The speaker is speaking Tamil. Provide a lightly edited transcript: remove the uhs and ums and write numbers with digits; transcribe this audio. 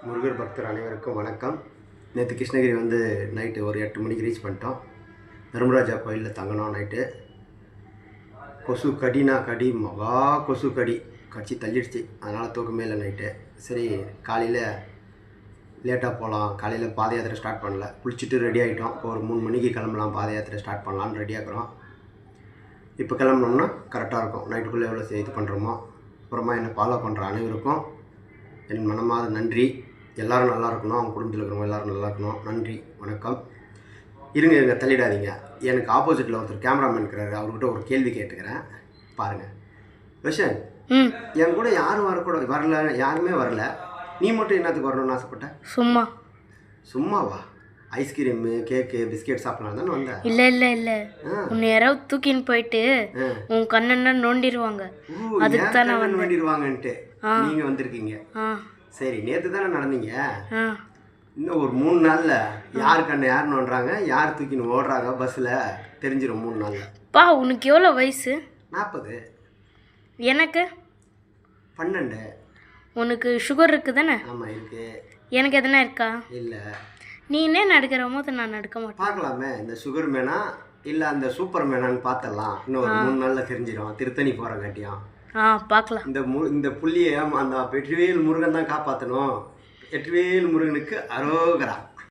முருகர் பக்தர் அனைவருக்கும் வணக்கம். நேற்று கிருஷ்ணகிரி வந்து நைட்டு ஒரு 8 மணிக்கு ரீச் பண்ணிட்டோம். தர்மராஜா கோயிலில் தங்கினோம். நைட்டு கொசு கடி மகா கொசு கடிச்சு தள்ளிடுச்சு. அதனால் தூக்கமே இல்லை நைட்டு. சரி, காலையில் லேட்டாக போகலாம். காலையில் பாத யாத்திரை ஸ்டார்ட் பண்ணல. குளிச்சுட்டு ரெடி ஆகிட்டோம். இப்போ ஒரு 3 மணிக்கு கிளம்பலாம், பாத யாத்திரை ஸ்டார்ட் பண்ணலான்னு ரெடியாகிறோம். இப்போ கிளம்புனோம்னா கரெக்டாக இருக்கும். நைட்டுக்குள்ளே எவ்வளோ இது பண்ணுறோமோ. அப்புறமா என்னை ஃபாலோ பண்ணுற அனைவருக்கும் என் மனமாத நன்றி. எல்லோரும் நல்லா இருக்கணும், அவங்க குடும்பத்தில் இருக்கிறவங்க எல்லோரும் நல்லா இருக்கணும். நன்றி, வணக்கம். இருங்க தள்ளிடாதீங்க. எனக்கு ஆப்போசிட்டில் ஒருத்தர் கேமராமேன் இருக்கிறாரு. அவர்கிட்ட ஒரு கேள்வி கேட்டுக்கிறேன், பாருங்கள். ரோஷன், என் கூட யாரும் வரல, யாருமே வரல. நீ மட்டும் என்னத்துக்கு வரணும்னு ஆசைப்பட்ட? சும்மாவா? ஐஸ்கிரீமு, கேக்கு, பிஸ்கெட் சாப்பிடலாம் தானே வந்தேன்? இல்லை உன்னை யாராவது தூக்கின்னு போயிட்டு உன் கண்ணை நோண்டிடுவாங்க. அதுக்கு தான் நான் நோண்டிடுவாங்கன்ட்டு நீங்கள் வந்திருக்கீங்க. சரி, நேற்று தானே நடந்தீங்க. இன்னும் ஒரு 3 நாளில் யார் கண்ணை யார் நோண்டுறாங்க, யார் தூக்கின்னு ஓடுறாங்க பஸ்ஸில் தெரிஞ்சிடும். 3 நாளில். உனக்கு எவ்வளோ வயசு? 40. எனக்கு 12. உனக்கு சுகர் இருக்குது தானே? ஆமாம், இருக்கு. எனக்கு எதனா இருக்கா? இல்லை. நீ என்ன நடக்கிற போது நான் நடக்க மாட்டேன். பார்க்கலாமே, இந்த சுகர் மேனா இல்லை அந்த சூப்பர் மேனான்னு பார்த்தலாம். இன்னும் ஒரு 3 நாளில் தெரிஞ்சிடும். திருத்தணி போகிறங்காட்டியும் பார்க்கலாம். இந்த புள்ளியை அந்த வெற்றிவேல் முருகன் தான் காப்பாற்றணும். வெற்றிவேல் முருகனுக்கு அரோகரா.